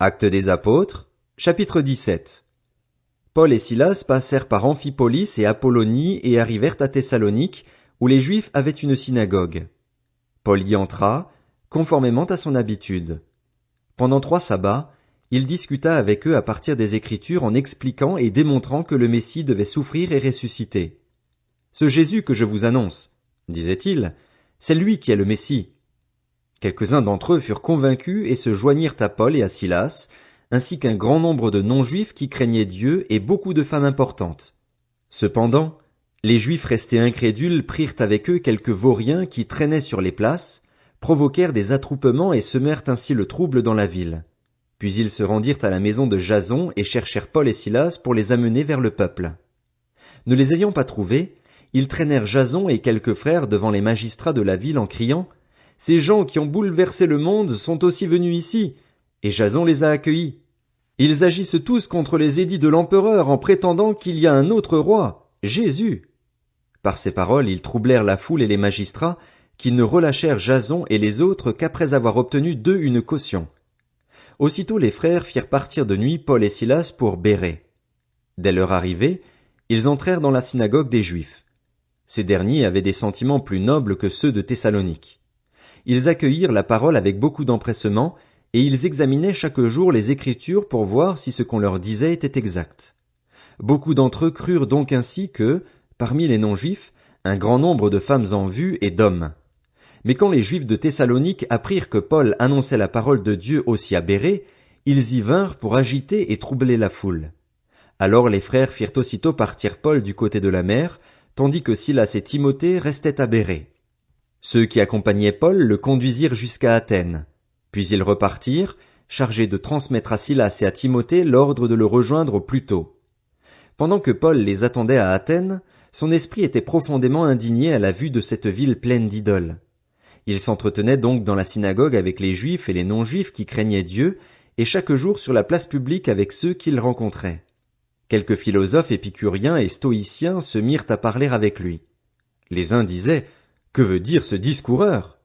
Actes des Apôtres, chapitre 17. Paul et Silas passèrent par Amphipolis et Apollonie et arrivèrent à Thessalonique, où les Juifs avaient une synagogue. Paul y entra, conformément à son habitude. Pendant 3 sabbats, il discuta avec eux à partir des Écritures en expliquant et démontrant que le Messie devait souffrir et ressusciter. Ce Jésus que je vous annonce, disait-il, c'est lui qui est le Messie. Quelques-uns d'entre eux furent convaincus et se joignirent à Paul et à Silas, ainsi qu'un grand nombre de non-juifs qui craignaient Dieu et beaucoup de femmes importantes. Cependant, les Juifs restés incrédules prirent avec eux quelques vauriens qui traînaient sur les places, provoquèrent des attroupements et semèrent ainsi le trouble dans la ville. Puis ils se rendirent à la maison de Jason et cherchèrent Paul et Silas pour les amener vers le peuple. Ne les ayant pas trouvés, ils traînèrent Jason et quelques frères devant les magistrats de la ville en criant: « Ces gens qui ont bouleversé le monde sont aussi venus ici. » Et Jason les a accueillis. Ils agissent tous contre les édits de l'empereur en prétendant qu'il y a un autre roi, Jésus. Par ces paroles, ils troublèrent la foule et les magistrats, qui ne relâchèrent Jason et les autres qu'après avoir obtenu d'eux une caution. Aussitôt les frères firent partir de nuit Paul et Silas pour Bérée. Dès leur arrivée, ils entrèrent dans la synagogue des Juifs. Ces derniers avaient des sentiments plus nobles que ceux de Thessalonique. Ils accueillirent la parole avec beaucoup d'empressement, et ils examinaient chaque jour les Écritures pour voir si ce qu'on leur disait était exact. Beaucoup d'entre eux crurent donc ainsi que, parmi les non-juifs, un grand nombre de femmes en vue et d'hommes. Mais quand les Juifs de Thessalonique apprirent que Paul annonçait la parole de Dieu aussi à Bérée, ils y vinrent pour agiter et troubler la foule. Alors les frères firent aussitôt partir Paul du côté de la mer, tandis que Silas et Timothée restaient à Bérée. Ceux qui accompagnaient Paul le conduisirent jusqu'à Athènes. Puis ils repartirent, chargés de transmettre à Silas et à Timothée l'ordre de le rejoindre au plus tôt. Pendant que Paul les attendait à Athènes, son esprit était profondément indigné à la vue de cette ville pleine d'idoles. Il s'entretenait donc dans la synagogue avec les Juifs et les non-Juifs qui craignaient Dieu, et chaque jour sur la place publique avec ceux qu'il rencontrait. Quelques philosophes épicuriens et stoïciens se mirent à parler avec lui. Les uns disaient: « Que veut dire ce discoureur ?»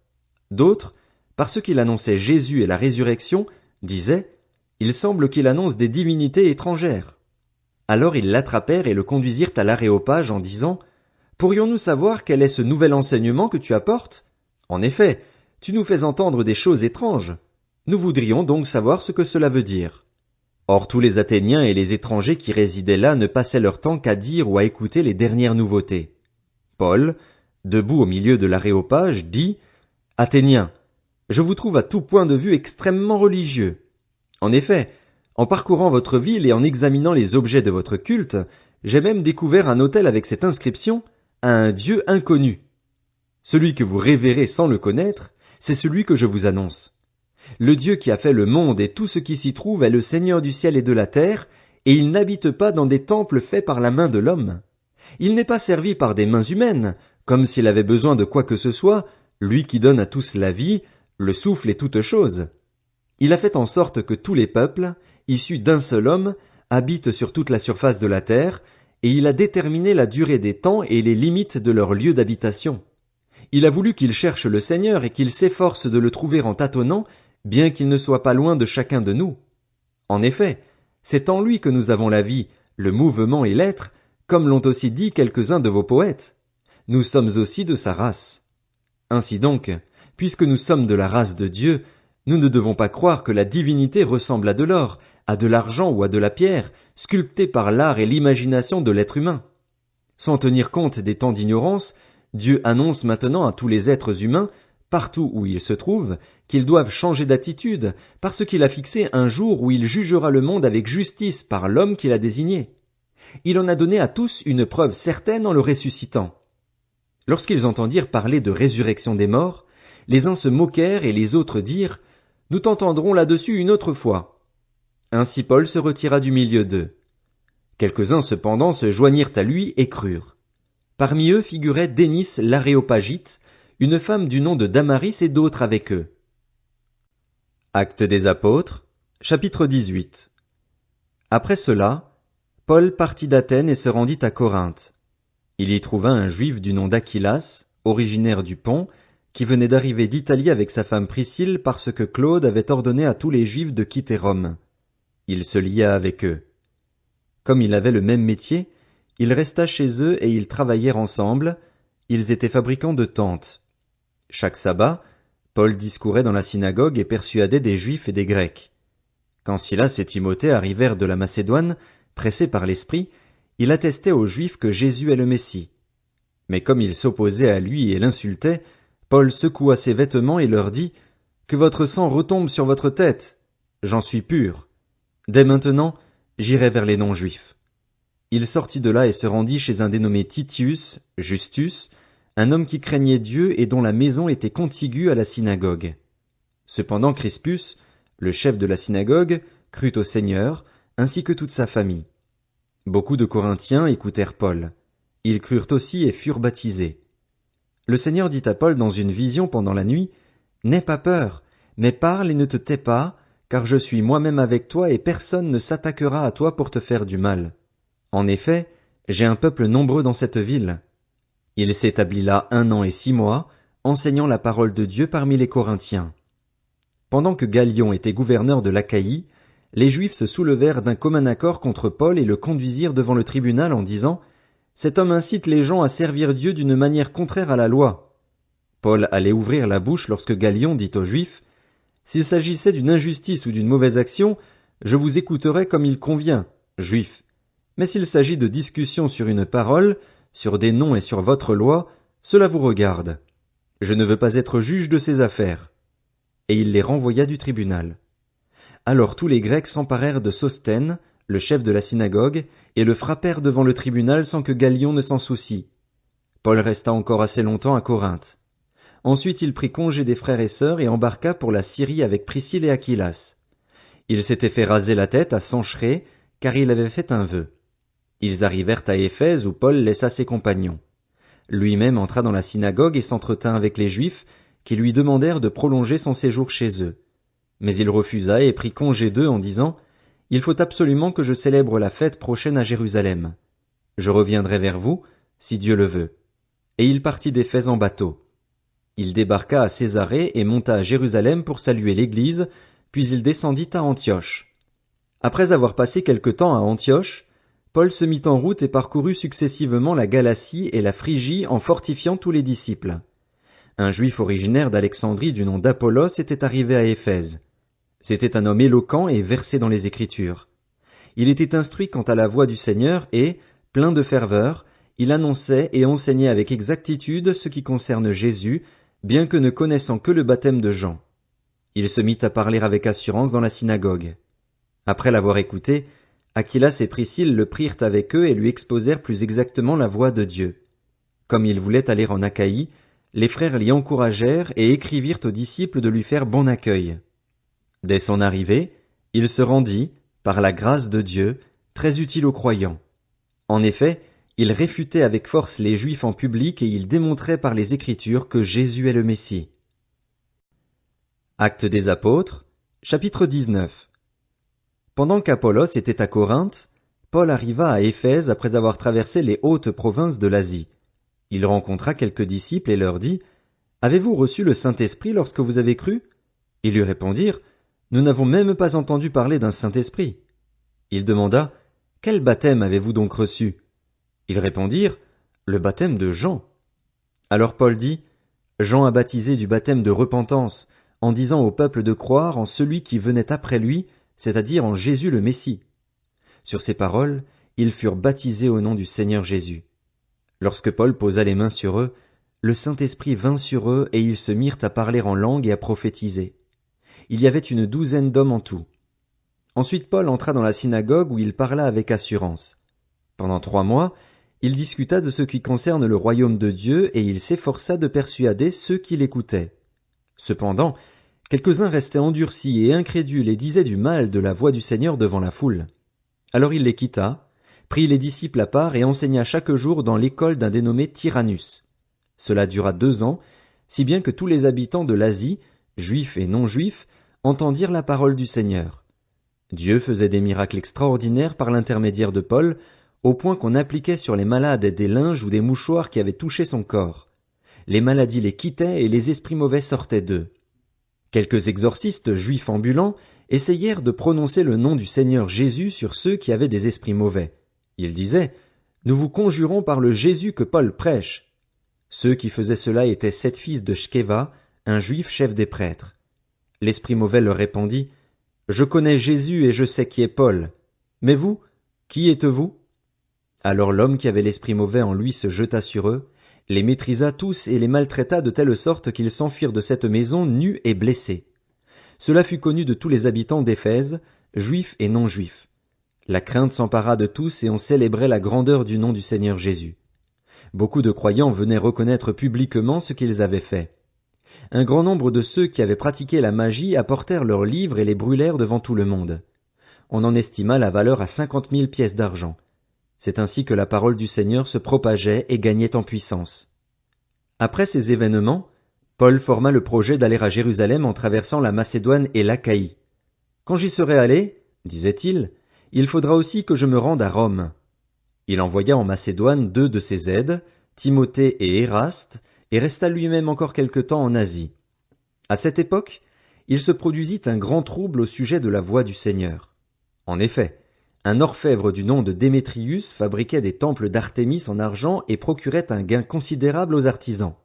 D'autres, parce qu'il annonçait Jésus et la résurrection, disaient: « Il semble qu'il annonce des divinités étrangères. » Alors ils l'attrapèrent et le conduisirent à l'Aréopage en disant: « Pourrions-nous savoir quel est ce nouvel enseignement que tu apportes? En effet, tu nous fais entendre des choses étranges. Nous voudrions donc savoir ce que cela veut dire. » Or tous les Athéniens et les étrangers qui résidaient là ne passaient leur temps qu'à dire ou à écouter les dernières nouveautés. Paul, debout au milieu de l'Aréopage, dit: « Athéniens, je vous trouve à tout point de vue extrêmement religieux. En effet, en parcourant votre ville et en examinant les objets de votre culte, j'ai même découvert un autel avec cette inscription: à un Dieu inconnu. Celui que vous révérez sans le connaître, c'est celui que je vous annonce. Le Dieu qui a fait le monde et tout ce qui s'y trouve est le Seigneur du ciel et de la terre, et il n'habite pas dans des temples faits par la main de l'homme. Il n'est pas servi par des mains humaines, comme s'il avait besoin de quoi que ce soit, lui qui donne à tous la vie, le souffle et toutes choses. Il a fait en sorte que tous les peuples, issus d'un seul homme, habitent sur toute la surface de la terre, et il a déterminé la durée des temps et les limites de leur lieu d'habitation. Il a voulu qu'ils cherchent le Seigneur et qu'ils s'efforcent de le trouver en tâtonnant, bien qu'il ne soit pas loin de chacun de nous. En effet, c'est en lui que nous avons la vie, le mouvement et l'être, comme l'ont aussi dit quelques-uns de vos poètes. Nous sommes aussi de sa race. Ainsi donc, puisque nous sommes de la race de Dieu, nous ne devons pas croire que la divinité ressemble à de l'or, à de l'argent ou à de la pierre, sculptée par l'art et l'imagination de l'être humain. Sans tenir compte des temps d'ignorance, Dieu annonce maintenant à tous les êtres humains, partout où ils se trouvent, qu'ils doivent changer d'attitude, parce qu'il a fixé un jour où il jugera le monde avec justice par l'homme qu'il a désigné. Il en a donné à tous une preuve certaine en le ressuscitant. Lorsqu'ils entendirent parler de résurrection des morts, les uns se moquèrent et les autres dirent: « Nous t'entendrons là-dessus une autre fois. » Ainsi Paul se retira du milieu d'eux. Quelques-uns cependant se joignirent à lui et crurent. Parmi eux figurait Dénice l'Aréopagite, une femme du nom de Damaris et d'autres avec eux. Actes des Apôtres, chapitre 18. Après cela, Paul partit d'Athènes et se rendit à Corinthe. Il y trouva un juif du nom d'Aquilas, originaire du Pont, qui venait d'arriver d'Italie avec sa femme Priscille parce que Claude avait ordonné à tous les juifs de quitter Rome. Il se lia avec eux. Comme il avait le même métier, il resta chez eux et ils travaillèrent ensemble. Ils étaient fabricants de tentes. Chaque sabbat, Paul discourait dans la synagogue et persuadait des Juifs et des Grecs. Quand Silas et Timothée arrivèrent de la Macédoine, pressés par l'Esprit, il attestait aux Juifs que Jésus est le Messie. Mais comme ils s'opposaient à lui et l'insultaient, Paul secoua ses vêtements et leur dit « Que votre sang retombe sur votre tête. J'en suis pur. Dès maintenant, j'irai vers les non-juifs. » Il sortit de là et se rendit chez un dénommé Titius, Justus, un homme qui craignait Dieu et dont la maison était contiguë à la synagogue. Cependant Crispus, le chef de la synagogue, crut au Seigneur, ainsi que toute sa famille. Beaucoup de Corinthiens écoutèrent Paul. Ils crurent aussi et furent baptisés. Le Seigneur dit à Paul dans une vision pendant la nuit, « N'aie pas peur, mais parle et ne te tais pas, car je suis moi-même avec toi et personne ne s'attaquera à toi pour te faire du mal. En effet, j'ai un peuple nombreux dans cette ville. » Il s'établit là 1 an et 6 mois, enseignant la parole de Dieu parmi les Corinthiens. Pendant que Gallion était gouverneur de l'Achaïe, les Juifs se soulevèrent d'un commun accord contre Paul et le conduisirent devant le tribunal en disant « Cet homme incite les gens à servir Dieu d'une manière contraire à la loi. » Paul allait ouvrir la bouche lorsque Gallion dit aux Juifs « S'il s'agissait d'une injustice ou d'une mauvaise action, je vous écouterais comme il convient, Juifs. Mais s'il s'agit de discussion sur une parole, sur des noms et sur votre loi, cela vous regarde. Je ne veux pas être juge de ces affaires. » Et il les renvoya du tribunal. Alors tous les Grecs s'emparèrent de Sosthène, le chef de la synagogue, et le frappèrent devant le tribunal sans que Gallion ne s'en soucie. Paul resta encore assez longtemps à Corinthe. Ensuite il prit congé des frères et sœurs et embarqua pour la Syrie avec Priscille et Aquilas. Il s'était fait raser la tête à Sanchré, car il avait fait un vœu. Ils arrivèrent à Éphèse où Paul laissa ses compagnons. Lui-même entra dans la synagogue et s'entretint avec les Juifs, qui lui demandèrent de prolonger son séjour chez eux. Mais il refusa et prit congé d'eux en disant « Il faut absolument que je célèbre la fête prochaine à Jérusalem. Je reviendrai vers vous, si Dieu le veut. » Et il partit d'Éphèse en bateau. Il débarqua à Césarée et monta à Jérusalem pour saluer l'Église, puis il descendit à Antioche. Après avoir passé quelque temps à Antioche, Paul se mit en route et parcourut successivement la Galatie et la Phrygie en fortifiant tous les disciples. Un Juif originaire d'Alexandrie du nom d'Apollos était arrivé à Éphèse. C'était un homme éloquent et versé dans les Écritures. Il était instruit quant à la voie du Seigneur et, plein de ferveur, il annonçait et enseignait avec exactitude ce qui concerne Jésus, bien que ne connaissant que le baptême de Jean. Il se mit à parler avec assurance dans la synagogue. Après l'avoir écouté, Aquilas et Priscille le prirent avec eux et lui exposèrent plus exactement la voie de Dieu. Comme il voulait aller en Achaïe, les frères l'y encouragèrent et écrivirent aux disciples de lui faire bon accueil. Dès son arrivée, il se rendit, par la grâce de Dieu, très utile aux croyants. En effet, il réfutait avec force les Juifs en public et il démontrait par les Écritures que Jésus est le Messie. Actes des Apôtres, chapitre 19. Pendant qu'Apollos était à Corinthe, Paul arriva à Éphèse après avoir traversé les hautes provinces de l'Asie. Il rencontra quelques disciples et leur dit « Avez-vous reçu le Saint-Esprit lorsque vous avez cru ?» Ils lui répondirent « Nous n'avons même pas entendu parler d'un Saint-Esprit. » Il demanda « Quel baptême avez-vous donc reçu ?» Ils répondirent « Le baptême de Jean. » Alors Paul dit « Jean a baptisé du baptême de repentance, en disant au peuple de croire en celui qui venait après lui, c'est-à-dire en Jésus le Messie. » Sur ces paroles, ils furent baptisés au nom du Seigneur Jésus. Lorsque Paul posa les mains sur eux, le Saint-Esprit vint sur eux et ils se mirent à parler en langue et à prophétiser. Il y avait une 12aine d'hommes en tout. Ensuite Paul entra dans la synagogue où il parla avec assurance. Pendant 3 mois, il discuta de ce qui concerne le royaume de Dieu et il s'efforça de persuader ceux qui l'écoutaient. Cependant, quelques-uns restaient endurcis et incrédules et disaient du mal de la voix du Seigneur devant la foule. Alors il les quitta, prit les disciples à part et enseigna chaque jour dans l'école d'un dénommé Tyrannus. Cela dura 2 ans, si bien que tous les habitants de l'Asie, juifs et non-juifs, entendirent la parole du Seigneur. Dieu faisait des miracles extraordinaires par l'intermédiaire de Paul, au point qu'on appliquait sur les malades des linges ou des mouchoirs qui avaient touché son corps. Les maladies les quittaient et les esprits mauvais sortaient d'eux. Quelques exorcistes juifs ambulants essayèrent de prononcer le nom du Seigneur Jésus sur ceux qui avaient des esprits mauvais. Ils disaient, « Nous vous conjurons par le Jésus que Paul prêche. » Ceux qui faisaient cela étaient 7 fils de Shkeva, un juif chef des prêtres. L'esprit mauvais leur répondit, « Je connais Jésus et je sais qui est Paul. Mais vous, qui êtes-vous » Alors l'homme qui avait l'esprit mauvais en lui se jeta sur eux, les maîtrisa tous et les maltraita de telle sorte qu'ils s'enfuirent de cette maison nus et blessés. Cela fut connu de tous les habitants d'Éphèse, juifs et non-juifs. La crainte s'empara de tous et on célébrait la grandeur du nom du Seigneur Jésus. Beaucoup de croyants venaient reconnaître publiquement ce qu'ils avaient fait. Un grand nombre de ceux qui avaient pratiqué la magie apportèrent leurs livres et les brûlèrent devant tout le monde. On en estima la valeur à 50 000 pièces d'argent. C'est ainsi que la parole du Seigneur se propageait et gagnait en puissance. Après ces événements, Paul forma le projet d'aller à Jérusalem en traversant la Macédoine et l'Achaïe. Quand j'y serai allé, disait-il, il faudra aussi que je me rende à Rome. Il envoya en Macédoine 2 de ses aides, Timothée et Éraste, et resta lui-même encore quelque temps en Asie. À cette époque, il se produisit un grand trouble au sujet de la voie du Seigneur. En effet, un orfèvre du nom de Démétrius fabriquait des temples d'Artémis en argent et procurait un gain considérable aux artisans.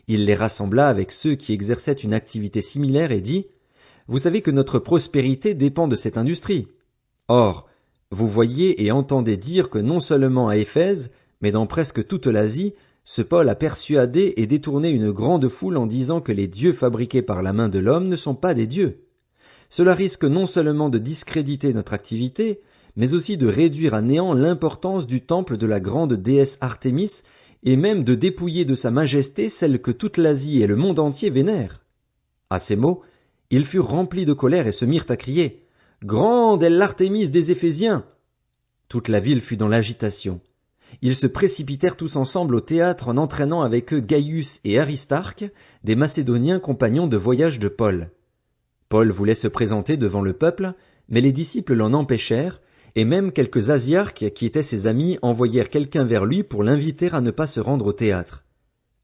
Il les rassembla avec ceux qui exerçaient une activité similaire et dit « Vous savez que notre prospérité dépend de cette industrie. Or, vous voyez et entendez dire que non seulement à Éphèse, mais dans presque toute l'Asie, ce Paul a persuadé et détourné une grande foule en disant que les dieux fabriqués par la main de l'homme ne sont pas des dieux. Cela risque non seulement de discréditer notre activité, mais aussi de réduire à néant l'importance du temple de la grande déesse Artémis et même de dépouiller de sa majesté celle que toute l'Asie et le monde entier vénèrent. » À ces mots, ils furent remplis de colère et se mirent à crier « Grande est l'Artémis des Éphésiens !» Toute la ville fut dans l'agitation. Ils se précipitèrent tous ensemble au théâtre en entraînant avec eux Gaius et Aristarque, des Macédoniens compagnons de voyage de Paul. Paul voulait se présenter devant le peuple, mais les disciples l'en empêchèrent, et même quelques Asiarques qui étaient ses amis envoyèrent quelqu'un vers lui pour l'inviter à ne pas se rendre au théâtre.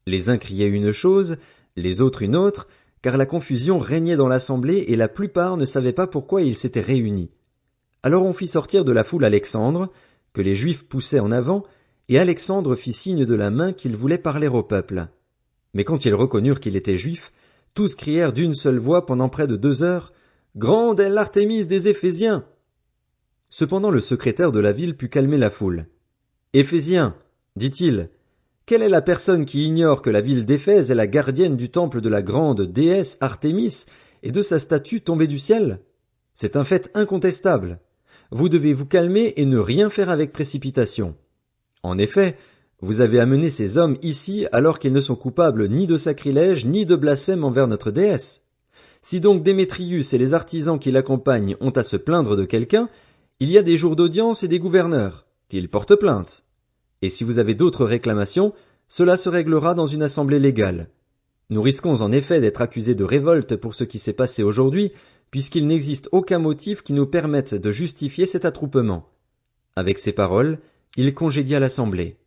Les uns criaient une chose, les autres une autre, car la confusion régnait dans l'assemblée et la plupart ne savaient pas pourquoi ils s'étaient réunis. Alors on fit sortir de la foule Alexandre, que les Juifs poussaient en avant, et Alexandre fit signe de la main qu'il voulait parler au peuple. Mais quand ils reconnurent qu'il était juif, tous crièrent d'une seule voix pendant près de 2 heures « Grande est l'Artémis des Éphésiens !» Cependant le secrétaire de la ville put calmer la foule. « Éphésiens, dit-il, quelle est la personne qui ignore que la ville d'Éphèse est la gardienne du temple de la grande déesse Artémis et de sa statue tombée du ciel? C'est un fait incontestable. Vous devez vous calmer et ne rien faire avec précipitation. En effet, vous avez amené ces hommes ici alors qu'ils ne sont coupables ni de sacrilège ni de blasphème envers notre déesse. Si donc Démétrius et les artisans qui l'accompagnent ont à se plaindre de quelqu'un, il y a des jours d'audience et des gouverneurs, qu'ils portent plainte. Et si vous avez d'autres réclamations, cela se réglera dans une assemblée légale. Nous risquons en effet d'être accusés de révolte pour ce qui s'est passé aujourd'hui, puisqu'il n'existe aucun motif qui nous permette de justifier cet attroupement. » Avec ces paroles, il congédia l'assemblée.